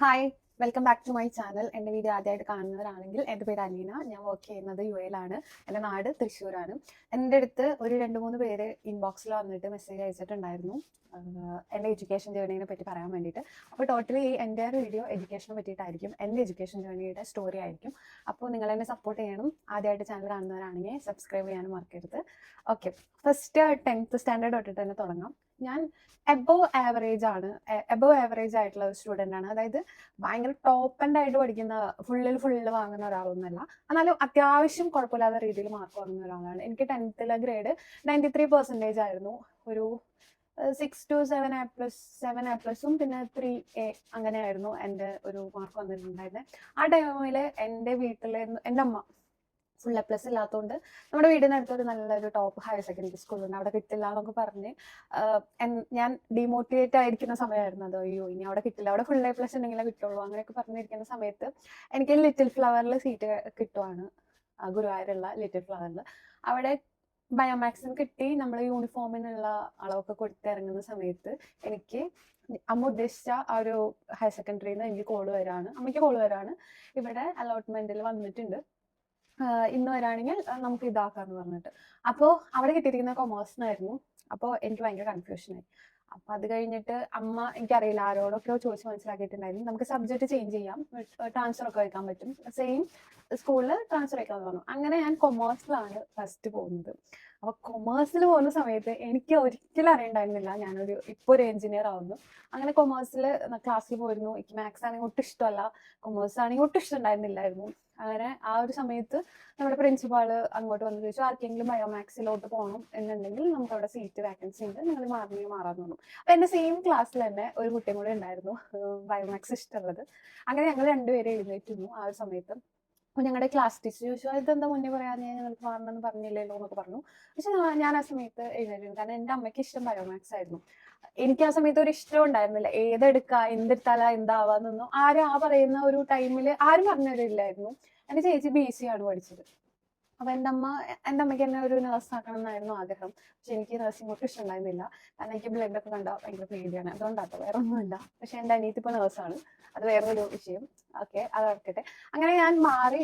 Hi, welcome back to my channel. എൻ്റെ video ആദ്യമായിട്ട് കാണുന്നവരാണെങ്കിൽ എൻ്റെ പേര് അലീന. ഞാൻ വർക്ക് ചെയ്യുന്നത് യുഎയിലാണ്. എൻ്റെ നാട് തൃശ്ശൂരാണ്. എൻ്റെ അടുത്ത് ഒരു 2-3 പേര് ഇൻബോക്സിൽ വന്നിട്ട് മെസ്സേജ് അയച്ചിട്ടുണ്ടായിരുന്നു എൻ്റെ എഡ്യൂക്കേഷൻ ജേർണീനെ പറ്റി പറയാൻ വേണ്ടിയിട്ട്. അപ്പോൾ ടോട്ടലി ഈ എൻ്റെ വീഡിയോ എഡ്യൂക്കേഷനെ പറ്റിയിട്ടായിരിക്കും. എൻ്റെ എഡ്യൂക്കേഷൻ ജേർണിയുടെ സ്റ്റോറി ആയിരിക്കും. അപ്പോൾ നിങ്ങൾ എന്നെ സപ്പോർട്ട് ചെയ്യണം. ആദ്യമായിട്ട് ചാനൽ കാണുന്നവരാണെങ്കിൽ സബ്സ്ക്രൈബ് ചെയ്യാനും മറക്കരുത്. ഓക്കെ, ഫസ്റ്റ് 10th സ്റ്റാൻഡേർഡ് തൊട്ടിട്ട് തന്നെ തുടങ്ങാം. ഞാൻ എബോവ് ആവറേജ് ആയിട്ടുള്ള ഒരു സ്റ്റുഡൻ്റ് ആണ്. അതായത് ഭയങ്കര ടോപ്പ് ആൻഡ് ആയിട്ട് പഠിക്കുന്ന ഫുള്ള് വാങ്ങുന്ന ഒരാളൊന്നുമല്ല. എന്നാലും അത്യാവശ്യം കുഴപ്പമില്ലാത്ത രീതിയിൽ മാർക്ക് വാങ്ങുന്ന ഒരാളാണ്. എനിക്ക് 10th ഗ്രേഡ് 93% ആയിരുന്നു. ഒരു 6 to 7 A+, പിന്നെ 3A അങ്ങനെയായിരുന്നു എൻ്റെ ഒരു മാർക്ക് വന്നിട്ടുണ്ടായിരുന്നത്. ആ ടൈമിൽ എൻ്റെ വീട്ടിൽ എൻ്റെ അമ്മ ഫുൾ A+ ഇല്ലാത്തതുകൊണ്ട് നമ്മുടെ വീടിനടുത്ത് ഒരു നല്ലൊരു ടോപ്പ് ഹയർ സെക്കൻഡറി സ്കൂളുണ്ട്, അവിടെ കിട്ടില്ല എന്നൊക്കെ പറഞ്ഞ് ഞാൻ ഡിമോട്ടിവേറ്റ് ആയിരിക്കുന്ന സമയമായിരുന്നു അത്. അയ്യോ, ഇനി അവിടെ കിട്ടില്ല, അവിടെ ഫുൾ A+ ഉണ്ടെങ്കിലേ കിട്ടുള്ളൂ അങ്ങനെയൊക്കെ പറഞ്ഞിരിക്കുന്ന സമയത്ത് എനിക്ക് ലിറ്റിൽ ഫ്ലവറിൽ സീറ്റ് കിട്ടുവാണ്. ഗുരുവായൂരുള്ള ലിറ്റിൽ ഫ്ലവറിൽ. അവിടെ ബയോമാക്സിന് കിട്ടി. നമ്മൾ യൂണിഫോമിനുള്ള അളവൊക്കെ കൊടുത്തിറങ്ങുന്ന സമയത്ത് എനിക്ക് അമ്മ ഉദ്ദേശിച്ച ആ ഒരു ഹയർ സെക്കൻഡറിയിൽ നിന്ന് എനിക്ക് അമ്മയ്ക്ക് കോള് വരാണ്, ഇവിടെ അലോട്ട്മെന്റിൽ വന്നിട്ടുണ്ട്, ഇന്ന് വരാണെങ്കിൽ നമുക്ക് ഇതാക്കാന്ന് പറഞ്ഞിട്ട്. അപ്പോൾ അവിടെ കിട്ടിയിരിക്കുന്ന കൊമേഴ്സിനായിരുന്നു. അപ്പോൾ എനിക്ക് ഭയങ്കര കൺഫ്യൂഷനായി. അപ്പൊ അത് കഴിഞ്ഞിട്ട് അമ്മ, എനിക്കറിയില്ല, ആരോടൊക്കെയോ ചോദിച്ച് മനസ്സിലാക്കിയിട്ടുണ്ടായിരുന്നു, നമുക്ക് സബ്ജക്ട് ചേഞ്ച് ചെയ്യാം, ട്രാൻസ്ഫർ ഒക്കെ വയ്ക്കാൻ പറ്റും, സെയിം സ്കൂളിൽ ട്രാൻസ്ഫർ വയ്ക്കാൻ പറഞ്ഞു. അങ്ങനെ ഞാൻ കൊമേഴ്സിലാണ് ഫസ്റ്റ് പോകുന്നത്. അപ്പൊ കൊമേഴ്സിൽ പോകുന്ന സമയത്ത് എനിക്ക് ഒരിക്കലും അറിയണ്ടായിരുന്നില്ല ഇപ്പൊ ഒരു എഞ്ചിനീയർ ആവുന്നു. അങ്ങനെ കൊമേഴ്സിൽ ക്ലാസ്സിൽ പോയിരുന്നു. എനിക്ക് മാത്സ് ആണെങ്കിൽ ഒട്ടും ഇഷ്ടമല്ല, കൊമേഴ്സ് ആണെങ്കിൽ ഒട്ടും ഇഷ്ടമുണ്ടായിരുന്നില്ലായിരുന്നു. അങ്ങനെ ആ ഒരു സമയത്ത് നമ്മുടെ പ്രിൻസിപ്പാള് അങ്ങോട്ട് വന്ന് ചോദിച്ചു, ആർക്കെങ്കിലും ബയോമാക്സിലോട്ട് പോകണം എന്നുണ്ടെങ്കിൽ നമുക്ക് അവിടെ സീറ്റ് വാക്കൻസി ഉണ്ട്, നിങ്ങൾ മാറാൻ തോന്നും. അപ്പൊ എന്റെ സെയിം ക്ലാസ്സിൽ തന്നെ ഒരു കുട്ടിയും കൂടെ ഉണ്ടായിരുന്നു ബയോമാക്സ് ഇഷ്ടമുള്ളത്. അങ്ങനെ ഞങ്ങൾ രണ്ടുപേരെ എഴുന്നേറ്റുന്നു ആ ഒരു സമയത്ത്. അപ്പൊ ഞങ്ങളുടെ ക്ലാസ് ടീച്ചർ ചോദിച്ചു, ഇതെന്താ മുന്നേ പറയാതെ, ഞങ്ങൾക്ക് മാറണമെന്ന് പറഞ്ഞില്ലല്ലോ എന്നൊക്കെ പറഞ്ഞു. പക്ഷെ ഞാൻ ആ സമയത്ത് എഴുന്നേറ്റു, കാരണം എൻ്റെ അമ്മയ്ക്ക് ഇഷ്ടം ബയോമാക്സ് ആയിരുന്നു. എനിക്ക് ആ സമയത്ത് ഒരു ഇഷ്ടം ഉണ്ടായിരുന്നില്ല, ഏതെടുക്കുക, എന്തെടുത്താലാ എന്താവാന്നൊന്നും ആരും ആ പറയുന്ന ഒരു ടൈമിൽ ആരും പറഞ്ഞു തരില്ലായിരുന്നു. എൻ്റെ ചേച്ചി BC ആണ് പഠിച്ചത്. അപ്പൊ എൻ്റെ അമ്മയ്ക്ക് എന്നെ ഒരു നേഴ്സ് ആക്കണം എന്നായിരുന്നു ആഗ്രഹം. പക്ഷെ എനിക്ക് നഴ്സിംഗ് ഒട്ടും ഇഷ്ടമുണ്ടായിരുന്നില്ല, കാരണം എനിക്ക് ബ്ലഡ് ഒക്കെ കണ്ടാൽ ഭയങ്കര പേടിയാണ്. അതുകൊണ്ടാട്ടോ, വേറെ ഒന്നുമില്ല. പക്ഷെ എൻ്റെ അനിയത്തി ഇപ്പോൾ നേഴ്സാണ്, അത് വേറൊരു വിഷയം. ഓക്കെ, അത് നടക്കട്ടെ. അങ്ങനെ ഞാൻ മാറി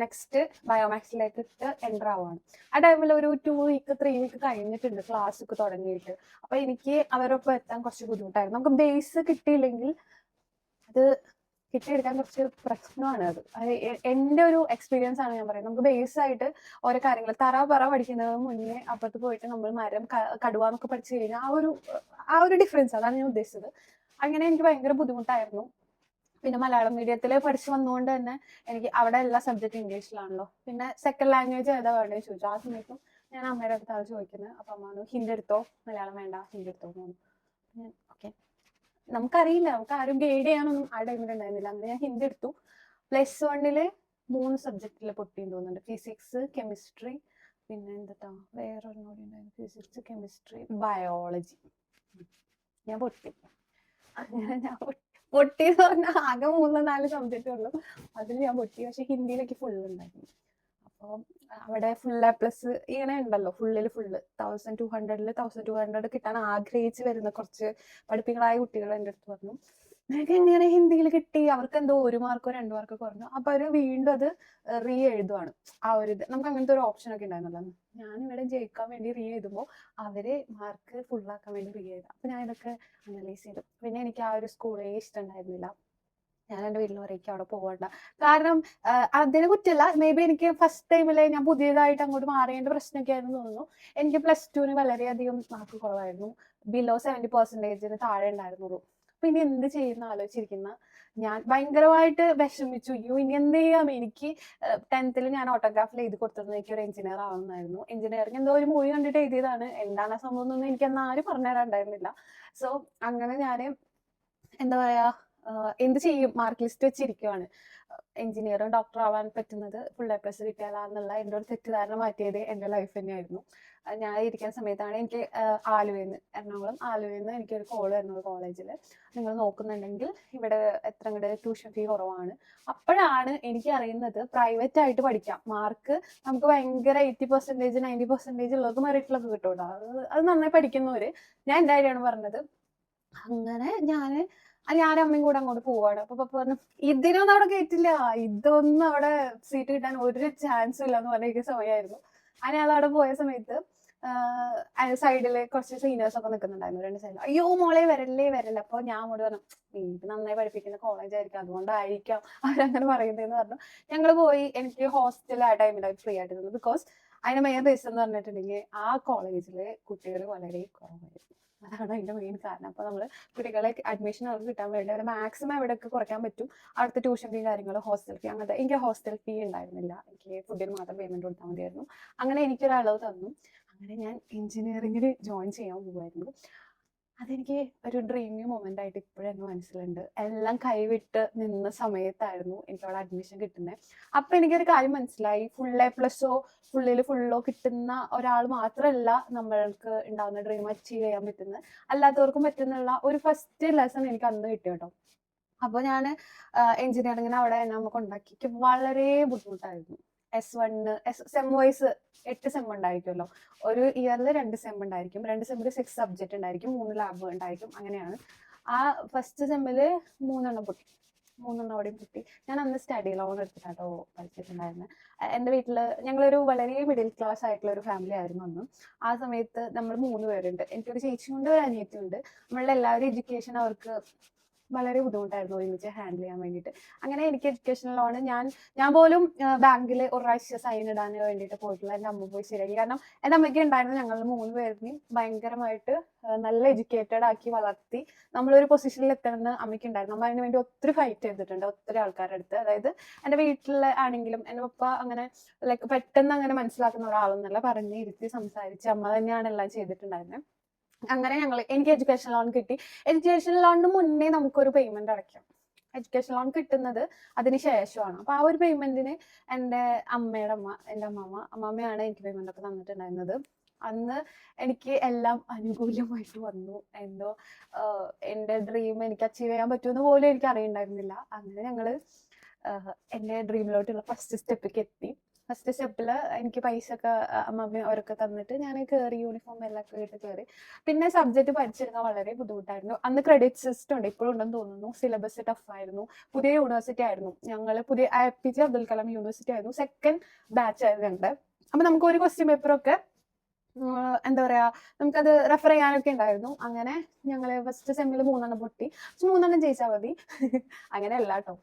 നെക്സ്റ്റ് ബയോമാക്സിലേക്ക് എൻ്റർ ആവുകയാണ്. ആ ടൈമിൽ ഒരു 2 week 3 week കഴിഞ്ഞിട്ടുണ്ട് ക്ലാസ് ഒക്കെ തുടങ്ങിയിട്ട്. അപ്പൊ എനിക്ക് അവരൊപ്പം എത്താൻ കുറച്ച് ബുദ്ധിമുട്ടായിരുന്നു. നമുക്ക് ബേസ് കിട്ടിയില്ലെങ്കിൽ അത് കിട്ടിയെടുക്കാൻ കുറച്ച് പ്രശ്നമാണ്. അത് എൻ്റെ ഒരു എക്സ്പീരിയൻസ് ആണ് ഞാൻ പറയുന്നത്. നമുക്ക് ബേസ് ആയിട്ട് ഓരോ കാര്യങ്ങൾ പറ പഠിക്കുന്നതിന് മുന്നേ അപ്പുറത്ത് പോയിട്ട് നമ്മൾ മരം കടുവ എന്നൊക്കെ പഠിച്ചു കഴിഞ്ഞാൽ ആ ഒരു ഡിഫറൻസ്, അതാണ് ഞാൻ ഉദ്ദേശിച്ചത്. അങ്ങനെ എനിക്ക് ഭയങ്കര ബുദ്ധിമുട്ടായിരുന്നു. പിന്നെ മലയാളം മീഡിയത്തിൽ പഠിച്ചു വന്നുകൊണ്ട് തന്നെ എനിക്ക് അവിടെ എല്ലാ സബ്ജക്റ്റും ഇംഗ്ലീഷിലാണല്ലോ. പിന്നെ സെക്കൻഡ് ലാംഗ്വേജ് ഏതാ വേണ്ടത് ചോദിച്ചു. ആ സമയത്തും ഞാൻ അമ്മയുടെ അടുത്താണ് ചോദിക്കുന്നത്. അപ്പൊ അമ്മ പറഞ്ഞു, ഹിന്ദി എടുത്തോ, മലയാളം വേണ്ട, ഹിന്ദി എടുത്തോ എന്ന് പറഞ്ഞു. ഓക്കെ, നമുക്കറിയില്ല, നമുക്ക് ആരും ഗൈഡ് ചെയ്യാനൊന്നും ആ ടൈമിൽ ഉണ്ടായിരുന്നില്ല. അങ്ങനെ ഞാൻ ഹിന്ദി എടുത്തു. +1 3 സബ്ജക്റ്റിൽ പൊട്ടിയെന്ന് തോന്നുന്നുണ്ട്. ഫിസിക്സ്, കെമിസ്ട്രി, പിന്നെ എന്താ വേറൊരെണ്ണം ഉണ്ടായിരുന്നു, ഫിസിക്സ്, കെമിസ്ട്രി, ബയോളജി. ഞാൻ പൊട്ടി. അങ്ങനെ ഞാൻ പൊട്ടി എന്ന് പറഞ്ഞാൽ ആകെ 3-4 സബ്ജക്റ്റ് ഉള്ളു, അതിൽ ഞാൻ പൊട്ടി. പക്ഷെ ഹിന്ദിയിലേക്ക് ഫുൾ ഉണ്ടായിരുന്നു. അപ്പോൾ അവിടെ ഫുൾ A+ ഇങ്ങനെ ഉണ്ടല്ലോ, ഫുള്ള് 1200 കിട്ടാൻ ആഗ്രഹിച്ച് വരുന്ന കുറച്ച് പഠിപ്പികളായ കുട്ടികൾ എൻ്റെ അടുത്ത് പറഞ്ഞു, നിനക്ക് എങ്ങനെ ഹിന്ദിയിൽ കിട്ടി? അവർക്ക് എന്തോ 1 മാർക്കോ 2 മാർക്കോ കുറഞ്ഞു. അപ്പൊ അവര് വീണ്ടും അത് എഴുതുവാണ്. ആ ഒരു ഇത് നമുക്ക് അങ്ങനത്തെ ഒരു ഓപ്ഷൻ ഒക്കെ ഉണ്ടായിരുന്നല്ലോ. ഞാനിവിടെ ജയിക്കാൻ വേണ്ടി എഴുതുമ്പോൾ അവര് മാർക്ക് ഫുള്ളാക്കാൻ വേണ്ടി എഴുതാം. അപ്പൊ ഞാൻ ഇതൊക്കെ അനലൈസ് ചെയ്തു. പിന്നെ എനിക്ക് ആ ഒരു സ്കൂളേ ഇഷ്ടമുണ്ടായിരുന്നില്ല. ഞാൻ എൻ്റെ വീട്ടിൽ പറയും അവിടെ പോകണ്ട. കാരണം അതിനെ കുറ്റല്ല, മേ ബി എനിക്ക് ഫസ്റ്റ് ടൈമില് ഞാൻ പുതിയതായിട്ട് അങ്ങോട്ട് മാറേണ്ട പ്രശ്നമൊക്കെ ആയിരുന്നു തോന്നുന്നു. എനിക്ക് +2 വളരെയധികം മാർക്ക് കുറവായിരുന്നു. ബിലോ 70% താഴെ ഉണ്ടായിരുന്നുള്ളൂ. അപ്പൊ ഇനി എന്ത് ചെയ്യുന്ന ആലോചിച്ചിരിക്കുന്ന ഞാൻ ഭയങ്കരമായിട്ട് വിഷമിച്ചു. അയ്യോ, ഇനി എന്ത് ചെയ്യാം? എനിക്ക് 10th ഞാൻ ഓട്ടോഗ്രാഫിൽ എഴുതി കൊടുത്തിരുന്നത് എനിക്ക് ഒരു എഞ്ചിനീയർ ആവുന്നായിരുന്നു. എഞ്ചിനീയറിംഗ് എന്തോ ഒരു മൂവി കണ്ടിട്ട് എഴുതിയതാണ്. എന്താണ് ആ സംഭവം എന്നൊന്നും എനിക്ക് അന്ന് ആരും പറഞ്ഞുതരാണ്ടായിരുന്നില്ല. സോ അങ്ങനെ ഞാൻ എന്താ പറയാ, എന്ത് ചെയ്യും, മാർക്ക് ലിസ്റ്റ് വെച്ചിരിക്കുവാണ്. എഞ്ചിനീയറും ഡോക്ടർ ആവാൻ പറ്റുന്നത് ഫുൾ A+ കിട്ടിയാലാന്നുള്ള എൻ്റെ ഒരു തെറ്റിദ്ധാരണ മാറ്റിയത് എൻ്റെ ലൈഫ് തന്നെയായിരുന്നു. ഞാൻ ഇരിക്കുന്ന സമയത്താണ് എനിക്ക് എറണാകുളം ആലുവയിൽ എനിക്കൊരു കോൾ വരുന്നത്, കോളേജിൽ നിങ്ങൾ നോക്കുന്നുണ്ടെങ്കിൽ ഇവിടെ എത്ര കൂടെ ട്യൂഷൻ ഫീ കുറവാണ്. അപ്പോഴാണ് എനിക്ക് അറിയുന്നത് പ്രൈവറ്റ് ആയിട്ട് പഠിക്കാം, മാർക്ക് നമുക്ക് ഭയങ്കര 80% 90% ഉള്ളവർക്ക് മെറിറ്റിലൊക്കെ കിട്ടും. അത് നന്നായി പഠിക്കുന്നവര്. ഞാൻ എൻ്റെ കാര്യമാണ് പറഞ്ഞത്. അങ്ങനെ ഞാൻ ഞാനും അമ്മയും കൂടെ അങ്ങോട്ട് പോവാണ്. അപ്പൊ പപ്പ പറഞ്ഞു ഇതിനൊന്നും അവിടെ കേറ്റില്ല, ഇതൊന്നും അവിടെ സീറ്റ് കിട്ടാൻ ഒരു ചാൻസും ഇല്ല എന്ന് പറഞ്ഞ സമയമായിരുന്നു. അങ്ങനെ ഞങ്ങൾ അവിടെ പോയ സമയത്ത് സൈഡില് കുറച്ച് സീനിയേഴ്സ് ഒക്കെ നിൽക്കുന്നുണ്ടായിരുന്നു, രണ്ട് സൈഡിൽ. അയ്യോ മോളെ വരല്ലേ വരല്ലേ. അപ്പൊ ഞാൻ അങ്ങോട്ട് പറഞ്ഞു ഇത് നന്നായി പഠിപ്പിക്കുന്ന കോളേജ് ആയിരിക്കും, അതുകൊണ്ടായിരിക്കാം അവരങ്ങനെ പറയുന്നതെന്ന് പറഞ്ഞു. ഞങ്ങൾ പോയി. എനിക്ക് ഹോസ്റ്റൽ ആ ടൈമിൽ ഫ്രീ ആയിട്ട് തന്നു. ബിക്കോസ് അതിന് മെയിൻ റീസൺ എന്ന് പറഞ്ഞിട്ടുണ്ടെങ്കിൽ ആ കോളേജിലെ കുട്ടികൾ വളരെ കുറവായിരുന്നു. അതാണ് അതിന്റെ മെയിൻ കാരണം. അപ്പൊ നമ്മള് കുട്ടികളെ അഡ്മിഷൻ അവർക്ക് കിട്ടാൻ വേണ്ടി അവരെ മാക്സിമം എവിടെയൊക്കെ കുറയ്ക്കാൻ പറ്റും അവിടുത്തെ ട്യൂഷൻ ഫീ കാര്യങ്ങൾ, ഹോസ്റ്റൽ ഫീ അങ്ങനത്തെ. എനിക്ക് ഹോസ്റ്റൽ ഫീ ഉണ്ടായിരുന്നില്ല, എനിക്ക് ഫുഡിന് മാത്രം പേയ്മെന്റ് കൊടുത്താൽ മതിയായിരുന്നു. അങ്ങനെ എനിക്കൊരളവ് തന്നു. അങ്ങനെ ഞാൻ എഞ്ചിനീയറിംഗിൽ ജോയിൻ ചെയ്യാൻ പോകുമായിരുന്നു. അതെനിക്ക് ഒരു ഡ്രീമി മൊമെന്റ് ആയിട്ട് ഇപ്പോഴും എൻ്റെ മനസ്സിലുണ്ട്. എല്ലാം കൈവിട്ട് നിന്ന സമയത്തായിരുന്നു എനിക്ക് അവിടെ അഡ്മിഷൻ കിട്ടുന്നത്. അപ്പൊ എനിക്കൊരു കാര്യം മനസ്സിലായി, ഫുൾ A+ഓ ഫുള്ളോ കിട്ടുന്ന ഒരാൾ മാത്രമല്ല നമ്മൾക്ക് ഉണ്ടാവുന്ന ഡ്രീം അച്ചീവ് ചെയ്യാൻ പറ്റുന്നത്, അല്ലാത്തവർക്കും പറ്റുന്നുള്ള ഒരു ഫസ്റ്റ് ലെസൺ എനിക്ക് അന്ന് കിട്ടി കേട്ടോ. അപ്പൊ ഞാൻ എഞ്ചിനീയറിംഗിന് അവിടെ നമുക്ക് ഉണ്ടാക്കി വളരെ ബുദ്ധിമുട്ടായിരുന്നു. S1 sem vice 8 sem ഉണ്ടായിരിക്കുമല്ലോ. ഒരു ഇയറിൽ 2 സെം ഉണ്ടായിരിക്കും. 2 സെമ്മിൽ 6 സബ്ജക്ട് ഉണ്ടായിരിക്കും, 3 ലാബ് ഉണ്ടായിരിക്കും. അങ്ങനെയാണ്. ആ ഫസ്റ്റ് സെമ്മിൽ 3 പൊട്ടി, 3 അവിടെയും പൊട്ടി. ഞാൻ അന്ന് സ്റ്റഡി ലോൺ എടുത്തിട്ടാട്ടോ പഠിച്ചിട്ടുണ്ടായിരുന്നത്. എൻ്റെ വീട്ടിൽ ഞങ്ങളൊരു വളരെ മിഡിൽ ക്ലാസ് ആയിട്ടുള്ള ഒരു ഫാമിലി ആയിരുന്നു അന്ന്. ആ സമയത്ത് നമ്മൾ 3 പേരുണ്ട്. എനിക്കൊരു ചേച്ചിയുണ്ട്, ഒരു അനിയത്തിയുണ്ട്. നമ്മളുടെ എല്ലാവരും എഡ്യൂക്കേഷൻ അവർക്ക് വളരെ ബുദ്ധിമുട്ടായിരുന്നു ഒരുമിച്ച് ഹാൻഡിൽ ചെയ്യാൻ വേണ്ടിയിട്ട്. അങ്ങനെ എനിക്ക് എഡ്യൂക്കേഷൻ ലോൺ ഞാൻ പോലും ബാങ്കിൽ ഒരു പ്രാവശ്യം സൈൻ ഇടാൻ വേണ്ടിയിട്ട് പോയിട്ടുള്ള എൻ്റെ അമ്മ പോയി ശരിയാക്കി. കാരണം എൻ്റെ അമ്മയ്ക്ക് ഉണ്ടായിരുന്നു ഞങ്ങൾ 3 പേരിനെയും ഭയങ്കരമായിട്ട് നല്ല എഡ്യൂക്കേറ്റഡ് ആക്കി വളർത്തി നമ്മളൊരു പൊസിഷനിൽ എത്തണമെന്ന് അമ്മയ്ക്ക് ഉണ്ടായിരുന്നു. അമ്മ അതിന് വേണ്ടി ഒത്തിരി ഫൈറ്റ് ചെയ്തിട്ടുണ്ട് ഒത്തിരി ആൾക്കാരുടെ അടുത്ത്. അതായത് എൻ്റെ വീട്ടിൽ ആണെങ്കിലും എൻ്റെ പപ്പ അങ്ങനെ ലൈക്ക് പെട്ടെന്ന് അങ്ങനെ മനസ്സിലാക്കുന്ന ഒരാളൊന്നല്ല, പറഞ്ഞ് ഇരുത്തി സംസാരിച്ച് അമ്മ തന്നെയാണ് എല്ലാം ചെയ്തിട്ടുണ്ടായിരുന്നത്. അങ്ങനെ എനിക്ക് എഡ്യൂക്കേഷൻ ലോൺ കിട്ടി. എഡ്യൂക്കേഷൻ ലോണിന് മുന്നേ നമുക്കൊരു പേയ്മെന്റ് അടയ്ക്കാം. എഡ്യൂക്കേഷൻ ലോൺ കിട്ടുന്നത് അതിന് ശേഷമാണ്. അപ്പൊ ആ ഒരു പേയ്മെന്റിന് എൻ്റെ അമ്മയുടെ അമ്മ, എൻ്റെ അമ്മമ്മയാണ് എനിക്ക് പേയ്മെന്റ് ഒക്കെ തന്നിട്ടുണ്ടായിരുന്നത്. അന്ന് എനിക്ക് എല്ലാം അനുകൂലമായിട്ട് വന്നു. എന്തോ എൻ്റെ ഡ്രീം എനിക്ക് അച്ചീവ് ചെയ്യാൻ പറ്റുമെന്ന് പോലും എനിക്ക് അറിയണ്ടായിരുന്നില്ല. അങ്ങനെ ഞങ്ങള് എൻ്റെ ഡ്രീമിലോട്ടുള്ള ഫസ്റ്റ് സ്റ്റെപ്പിലേക്ക് എത്തി. ഫസ്റ്റ് സ്റ്റെപ്പിൽ എനിക്ക് പൈസ ഒക്കെ അമ്മ അവരൊക്കെ തന്നിട്ട് ഞാൻ കയറി, യൂണിഫോം എല്ലാം ഇട്ട് കയറി. പിന്നെ സബ്ജക്ട് പഠിച്ചെടുക്കാൻ വളരെ ബുദ്ധിമുട്ടായിരുന്നു. അന്ന് ക്രെഡിറ്റ് സിസ്റ്റം ഉണ്ട്, ഇപ്പോഴും ഉണ്ടെന്ന് തോന്നുന്നു. സിലബസ് ടഫ് ആയിരുന്നു. പുതിയ യൂണിവേഴ്സിറ്റി ആയിരുന്നു, ഞങ്ങൾ പുതിയ APJ അബ്ദുൽ കലാം യൂണിവേഴ്സിറ്റി ആയിരുന്നു. സെക്കൻഡ് ബാച്ച് ആയതുകൊണ്ട് അപ്പൊ നമുക്ക് ഒരു ക്വസ്റ്റ്യൻ പേപ്പറൊക്കെ എന്താ പറയാ നമുക്കത് റെഫർ ചെയ്യാനൊക്കെ ഉണ്ടായിരുന്നു. അങ്ങനെ ഞങ്ങള് ഫസ്റ്റ് സെമ്മിൽ 3 പൊട്ടി. 3 ജയിച്ചാൽ മതി. അങ്ങനെ അല്ല കേട്ടോ,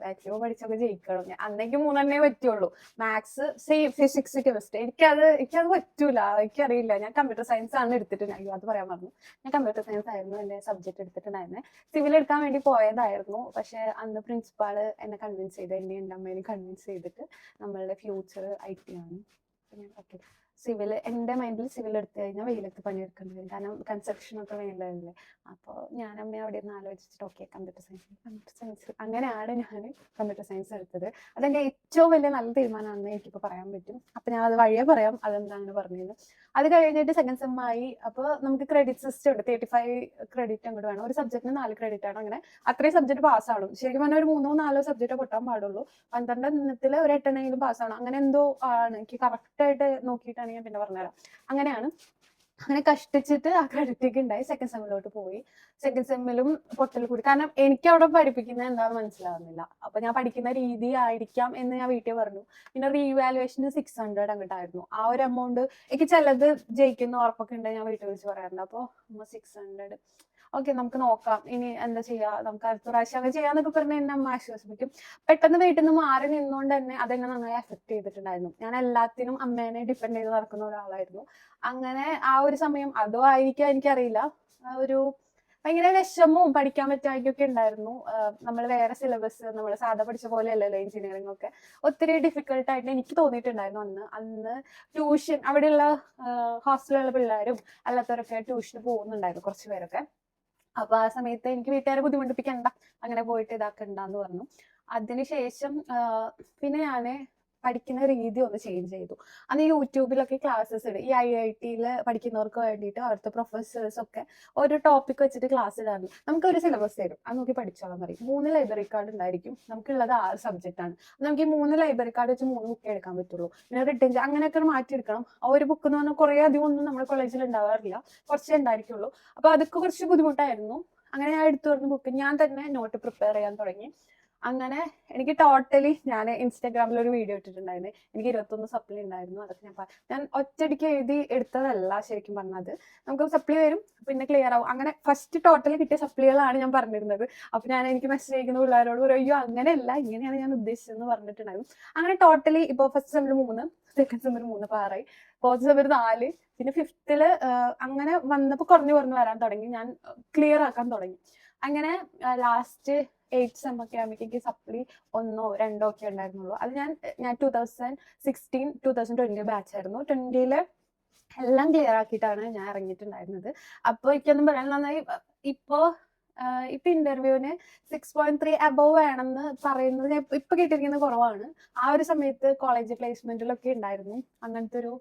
മാക്സിമം പഠിച്ചൊക്കെ ജയിക്കണം. അന്നേക്ക് 3 പറ്റുള്ളൂ. Maths, physics, chemistry. എനിക്കത് പറ്റൂല, എനിക്കറിയില്ല. ഞാൻ കമ്പ്യൂട്ടർ സയൻസ് ആണ് എടുത്തിട്ടുണ്ടായിരുന്നു, അത് പറയാൻ പറഞ്ഞു. ഞാൻ കമ്പ്യൂട്ടർ സയൻസ് ആയിരുന്നു എന്റെ സബ്ജക്ട് എടുത്തിട്ടുണ്ടായിരുന്നത്. സിവിൽ എടുക്കാൻ വേണ്ടി പോയതായിരുന്നു. പക്ഷെ അന്ന് പ്രിൻസിപ്പാള് എന്നെ കൺവിൻസ് ചെയ്ത്, എന്നെ എൻ്റെ അമ്മേനെ കൺവിൻസ് ചെയ്തിട്ട് നമ്മളുടെ ഫ്യൂച്ചർ IT ആണ്. ഓക്കെ, സിവിൽ എൻ്റെ മൈൻഡിൽ സിവിൽ എടുത്തു കഴിഞ്ഞാൽ വെയിലത്ത് പണിയെടുക്കേണ്ടി വരും, കാരണം കൺസ്ട്രക്ഷൻ ഒക്കെ വേണ്ടതല്ലേ. അപ്പോൾ ഞാൻ അമ്മ അവിടെ നിന്ന് ആലോചിച്ചിട്ട് ഓക്കെ കമ്പ്യൂട്ടർ സയൻസ് അങ്ങനെയാണ് ഞാൻ കമ്പ്യൂട്ടർ സയൻസ് എടുത്തത്. അതെൻ്റെ ഏറ്റവും വലിയ നല്ല തീരുമാനമാണെന്ന് എനിക്കിപ്പോൾ പറയാൻ പറ്റും. അപ്പം ഞാൻ അത് വഴിയെ പറയാം അതെന്താണ് പറഞ്ഞത്. അത് കഴിഞ്ഞിട്ട് സെക്കൻഡ് സെം ആയി. അപ്പോൾ നമുക്ക് ക്രെഡിറ്റ് സിസ്റ്റം ഉണ്ട്, 35 ക്രെഡിറ്റ് അങ്ങോട്ട് വേണം. ഒരു സബ്ജക്റ്റിന് 4 ക്രെഡിറ്റ് ആണ്. അങ്ങനെ അത്രയും സബ്ജക്ട് പാസ്സാവണം. ശരിക്കും പറഞ്ഞാൽ ഒരു 3-4 സബ്ജക്റ്റ് പൊട്ടാൻ പാടുള്ളൂ. 12 എണ്ണത്തിൽ ഒരു 8 പാസ്സാവണം. അങ്ങനെ എന്തോ ആണ്, എനിക്ക് കറക്റ്റ് ആയിട്ട് നോക്കിയിട്ടാണ് ഞാൻ പിന്നെ പറഞ്ഞുതരാം. അങ്ങനെയാണ്. അങ്ങനെ കഷ്ടിച്ചിട്ട് ആ ക്രെഡിറ്റ് ഉണ്ടായി. സെക്കൻഡ് സെമ്മിലോട്ട് പോയി. സെക്കൻഡ് സെമ്മിലും പൊട്ടൽ കൂടി, കാരണം എനിക്ക് അവിടെ പഠിപ്പിക്കുന്നത് എന്താണെന്ന് മനസ്സിലാവുന്നില്ല. അപ്പൊ ഞാൻ പഠിക്കുന്ന രീതി ആയിരിക്കാം എന്ന് ഞാൻ വീട്ടിൽ പറഞ്ഞു. പിന്നെ റീവാലുവേഷന് 600 അങ്ങോട്ടായിരുന്നു. ആ ഒരു എമൗണ്ട് എനിക്ക് ചിലത് ജയിക്കുന്ന ഉറപ്പൊക്കെ ഉണ്ട്, ഞാൻ വീട്ടിൽ വിളിച്ച് പറയാറുണ്ട്. അപ്പൊ 600 ഓക്കെ നമുക്ക് നോക്കാം, ഇനി എന്താ ചെയ്യാ, നമുക്ക് അടുത്ത പ്രാവശ്യം അങ്ങനെ ചെയ്യാന്നൊക്കെ പറഞ്ഞ് എന്നെ അമ്മ ആശ്വസിപ്പിക്കും. പെട്ടെന്ന് വീട്ടിൽ നിന്ന് മാറി നിന്നുകൊണ്ട് തന്നെ അതെന്നെ നന്നായി എഫക്ട് ചെയ്തിട്ടുണ്ടായിരുന്നു. ഞാൻ എല്ലാത്തിനും അമ്മേനെ ഡിപ്പെൻഡ് ചെയ്ത് നടക്കുന്ന ഒരാളായിരുന്നു. അങ്ങനെ ആ ഒരു സമയം അതോ ആയിരിക്കാം എനിക്കറിയില്ല, ഒരു ഭയങ്കര വിഷമവും പഠിക്കാൻ പറ്റാതൊക്കെ ഉണ്ടായിരുന്നു. നമ്മൾ വേറെ സിലബസ് നമ്മൾ സാധാ പഠിച്ച പോലെ അല്ലല്ലോ എഞ്ചിനീയറിംഗ് ഒക്കെ. ഒത്തിരി ഡിഫിക്കൽട്ടായിട്ട് എനിക്ക് തോന്നിയിട്ടുണ്ടായിരുന്നു അന്ന് ട്യൂഷൻ അവിടെയുള്ള ഹോസ്റ്റലിലുള്ള പിള്ളേരും അല്ലാത്തവരൊക്കെ ട്യൂഷന് പോകുന്നുണ്ടായിരുന്നു, കുറച്ച് പേരൊക്കെ. അപ്പൊ ആ സമയത്ത് എനിക്ക് വീട്ടുകാരെ ബുദ്ധിമുട്ടിപ്പിക്കണ്ട, അങ്ങനെ പോയിട്ട് ഇതാക്കണ്ടെന്ന് പറഞ്ഞു. അതിനുശേഷം പിന്നെ ഞാന് പഠിക്കുന്ന രീതി ഒന്ന് ചേഞ്ച് ചെയ്തു. അന്ന് യൂട്യൂബിലൊക്കെ ക്ലാസ്സസ് ഇടും. ഈ IIT-യിൽ പഠിക്കുന്നവർക്ക് വേണ്ടിയിട്ട് അവിടുത്തെ പ്രൊഫസേഴ്സ് ഒക്കെ ഒരു ടോപ്പിക് വെച്ചിട്ട് ക്ലാസ് ഇടാറുണ്ട്. നമുക്ക് ഒരു സിലബസ് തരും, അത് നോക്കി പഠിച്ചോളാൻ പറയും. 3 ലൈബ്രറി കാർഡ് ഉണ്ടായിരിക്കും, നമുക്കുള്ളത് 6 സബ്ജക്റ്റ് ആണ്. നമുക്ക് ഈ 3 ലൈബ്രറി കാർഡ് വെച്ച് 3 ബുക്ക് എടുക്കാൻ പറ്റുള്ളൂ. പിന്നെ റിട്ടേൺ അങ്ങനെയൊക്കെ മാറ്റിയെടുക്കണം. ആ ഒരു ബുക്ക് എന്ന് പറഞ്ഞാൽ കുറേ അധികം ഒന്നും നമ്മുടെ കോളേജിൽ ഉണ്ടാവാറില്ല, കുറച്ചേ ഉണ്ടായിരിക്കുള്ളൂ. അപ്പൊ അതൊക്കെ കുറച്ച് ബുദ്ധിമുട്ടായിരുന്നു. അങ്ങനെ ഞാൻ എടുത്തു പറഞ്ഞ ബുക്ക് ഞാൻ തന്നെ നോട്ട് പ്രിപ്പയർ ചെയ്യാൻ തുടങ്ങി. അങ്ങനെ എനിക്ക് ടോട്ടലി ഞാൻ ഇൻസ്റ്റാഗ്രാമിൽ ഒരു വീഡിയോ ഇട്ടിട്ടുണ്ടായിരുന്നു. എനിക്ക് 21 സപ്ലി ഉണ്ടായിരുന്നു. അതൊക്കെ ഞാൻ ഒറ്റയടിക്ക് എഴുതി എടുത്തതല്ല ശരിക്കും പറഞ്ഞത്. നമുക്ക് സപ്ലി വരും, പിന്നെ ക്ലിയർ ആവും. അങ്ങനെ ഫസ്റ്റ് ടോട്ടലി കിട്ടിയ സപ്ലികളാണ് ഞാൻ പറഞ്ഞിരുന്നത്. അപ്പൊ ഞാൻ എനിക്ക് മെസ്സേജ് അയക്കുന്ന പിള്ളേരോട് പറയും, അയ്യോ അങ്ങനെയല്ല, ഇങ്ങനെയാണ് ഞാൻ ഉദ്ദേശിച്ചതെന്ന് പറഞ്ഞിട്ടുണ്ടായിരുന്നു. അങ്ങനെ ടോട്ടലി ഇപ്പൊ ഫസ്റ്റ് സെമ്മിൽ 3, സെക്കൻഡ് സെമ്മിൽ 3 പാറായി, ഫോർത്ത് സെമ്മിൽ 4, പിന്നെ ഫിഫ്ത്തില് അങ്ങനെ വന്നപ്പോൾ കുറഞ്ഞു വരാൻ തുടങ്ങി. ഞാൻ ക്ലിയർ ആക്കാൻ തുടങ്ങി. അങ്ങനെ ലാസ്റ്റ് 8th സെം ഒക്കെ ആകുമ്പോഴേക്ക് സപ്ലി 1 or 2 ഒക്കെ ഉണ്ടായിരുന്നുള്ളൂ. അത് ഞാൻ 2016 2020 ബാച്ച് ആയിരുന്നു. 20ല് എല്ലാം ക്ലിയർ ആക്കിയിട്ടാണ് ഞാൻ ഇറങ്ങിയിട്ടുണ്ടായിരുന്നത്. അപ്പോൾ എനിക്കൊന്നും പറയാൻ നന്നായി. ഇപ്പൊ ഇന്റർവ്യൂവിന് 6.3 അബവ് വേണമെന്ന് പറയുന്നത് ഞാൻ ഇപ്പൊ കേട്ടിരിക്കുന്നത് കുറവാണ്. ആ ഒരു സമയത്ത് കോളേജ് പ്ലേസ്മെന്റിലൊക്കെ ഉണ്ടായിരുന്നു അങ്ങനത്തെ ഒരു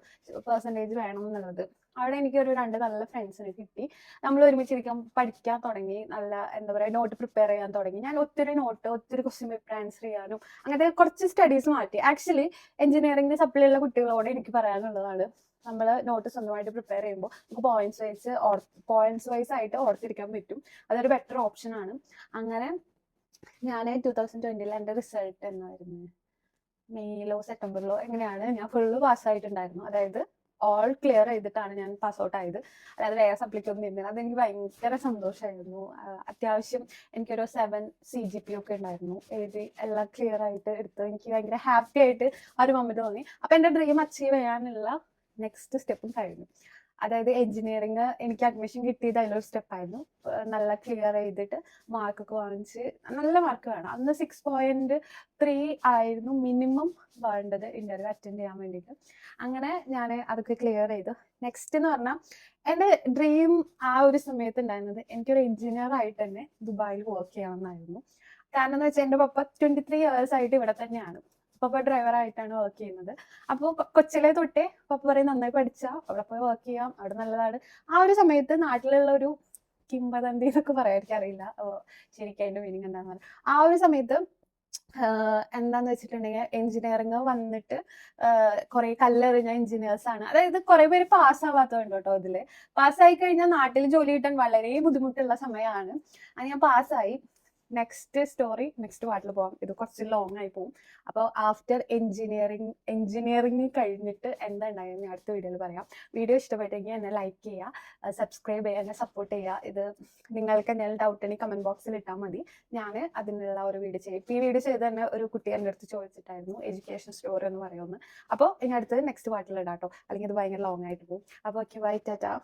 പെർസെൻറ്റേജ് വേണം എന്നുള്ളത്. അവിടെ എനിക്കൊരു 2 നല്ല ഫ്രണ്ട്സിനെ കിട്ടി. നമ്മൾ ഒരുമിച്ചിരിക്കാൻ പഠിക്കാൻ തുടങ്ങി. നല്ല എന്താ പറയുക, നോട്ട് പ്രിപ്പയർ ചെയ്യാൻ തുടങ്ങി. ഞാൻ ഒത്തിരി ക്വസ്റ്റ്യൻ പേപ്പർ ആൻസർ ചെയ്യാനും അങ്ങനത്തെ കുറച്ച് സ്റ്റഡീസ് മാറ്റി. ആക്ച്വലി എഞ്ചിനീയറിംഗിന് സപ്ലി ഉള്ള കുട്ടികളോട് എനിക്ക് പറയാനുള്ളതാണ്, നമ്മൾ നോട്ട് സ്വന്തമായിട്ട് പ്രിപ്പയർ ചെയ്യുമ്പോൾ നമുക്ക് പോയിന്റ്സ് വൈസ് ആയിട്ട് ഓർത്തിരിക്കാൻ പറ്റും. അതൊരു ബെറ്റർ ഓപ്ഷൻ ആണ്. അങ്ങനെ ഞാൻ 2020 എൻ്റെ റിസൾട്ട് എന്നായിരുന്നു, മെയ്യിലോ സെപ്റ്റംബറിലോ എങ്ങനെയാണ്, ഞാൻ ഫുള്ള് പാസ്സായിട്ടുണ്ടായിരുന്നു. അതായത് ഓൾ ക്ലിയർ ചെയ്തിട്ടാണ് ഞാൻ പാസ് ഔട്ട് ആയത്. അതായത് വേറെ സപ്ലിക്കൊന്നും ഇരുന്നില്ല. അതെനിക്ക് ഭയങ്കര സന്തോഷമായിരുന്നു. അത്യാവശ്യം എനിക്കൊരു 7 CGP ഒക്കെ ഉണ്ടായിരുന്നു. എഴുതി എല്ലാം ക്ലിയർ ആയിട്ട് എടുത്ത് എനിക്ക് ഭയങ്കര ഹാപ്പി ആയിട്ട് ആ ഒരു മൊമെന്റ് തോന്നി. അപ്പൊ എൻ്റെ ഡ്രീം അച്ചീവ് ചെയ്യാനുള്ള നെക്സ്റ്റ് സ്റ്റെപ്പും കഴിഞ്ഞു. അതായത് എഞ്ചിനീയറിംഗ് എനിക്ക് അഡ്മിഷൻ കിട്ടിയത് അതിലൊരു സ്റ്റെപ്പായിരുന്നു. നല്ല ക്ലിയർ ചെയ്തിട്ട് മാർക്കൊക്കെ വാങ്ങിച്ച്, നല്ല മാർക്ക് വേണം. അന്ന് 6.3 ആയിരുന്നു മിനിമം വേണ്ടത് ഇന്റർവ്യൂ അറ്റൻഡ് ചെയ്യാൻ വേണ്ടിയിട്ട്. അങ്ങനെ ഞാൻ അതൊക്കെ ക്ലിയർ ചെയ്തു. നെക്സ്റ്റ് എന്ന് പറഞ്ഞാൽ എൻ്റെ ഡ്രീം ആ ഒരു സമയത്ത് ഉണ്ടായിരുന്നത് എനിക്കൊരു എഞ്ചിനീയർ ആയിട്ട് തന്നെ ദുബായിൽ വർക്ക് ചെയ്യണമെന്നായിരുന്നു. കാരണം എന്ന് വെച്ചാൽ എൻ്റെ പപ്പ 23 years ആയിട്ട് ഇവിടെ തന്നെയാണ്. പപ്പ ഡ്രൈവർ ആയിട്ടാണ് വർക്ക് ചെയ്യുന്നത്. അപ്പോൾ കൊച്ചിലെ തൊട്ടേ പപ്പ പറയും നന്നായി പഠിച്ചാൽ അവിടെ പോയി വർക്ക് ചെയ്യാം, അവിടെ നല്ലതാണ്. ആ ഒരു സമയത്ത് നാട്ടിലുള്ള ഒരു കിംവദന്തി എന്നൊക്കെ പറയാൻ എനിക്കറിയില്ല ശരിക്കും അതിന്റെ മീനിങ് എന്താന്ന് പറയാം. ആ ഒരു സമയത്ത് എന്താന്ന് വെച്ചിട്ടുണ്ടെങ്കിൽ എഞ്ചിനീയറിംഗ് വന്നിട്ട് കുറെ കല്ലെറിഞ്ഞ എഞ്ചിനീയേഴ്സ് ആണ്. അതായത് കുറെ പേര് പാസ്സാവാത്തതുണ്ട് കേട്ടോ. ഇതില് പാസ്സായി കഴിഞ്ഞാൽ നാട്ടിൽ ജോലി കിട്ടാൻ വളരെ ബുദ്ധിമുട്ടുള്ള സമയമാണ്. അത് ഞാൻ പാസ്സായി. നെക്സ്റ്റ് സ്റ്റോറി നെക്സ്റ്റ് പാർട്ടിൽ പോകാം. ഇത് കുറച്ച് ലോങ് ആയി പോകും. അപ്പോൾ ആഫ്റ്റർ എഞ്ചിനീയറിംഗ് കഴിഞ്ഞിട്ട് എന്താ ഉണ്ടായെന്ന് അടുത്ത വീഡിയോയിൽ പറയാം. വീഡിയോ ഇഷ്ടപ്പെട്ടെങ്കിൽ എന്നെ ലൈക്ക് ചെയ്യുക, സബ്സ്ക്രൈബ് ചെയ്യുക, എന്നെ സപ്പോർട്ട് ചെയ്യുക. ഇത് നിങ്ങൾക്ക് എന്തെങ്കിലും ഡൗട്ട് ഉണ്ടെങ്കിൽ കമന്റ് ബോക്സിൽ ഇട്ടാൽ മതി. ഞാൻ അതിനുള്ള ഒരു വീഡിയോ ചെയ്യും. ഇപ്പോൾ ഈ വീഡിയോ ചെയ്ത് തന്നെ ഒരു കുട്ടി എൻ്റെ അടുത്ത് ചോദിച്ചിട്ടായിരുന്നു എഡ്യൂക്കേഷൻ സ്റ്റോറി എന്ന് പറയുന്നത്. അപ്പോൾ ഇനി അടുത്തത് നെക്സ്റ്റ് പാർട്ടിൽ ഇടാം കേട്ടോ, അല്ലെങ്കിൽ ഇത് ഭയങ്കര ലോങ് ആയിട്ട് പോകും. അപ്പോൾ ഓക്കെ, ബൈ, ടാറ്റാ.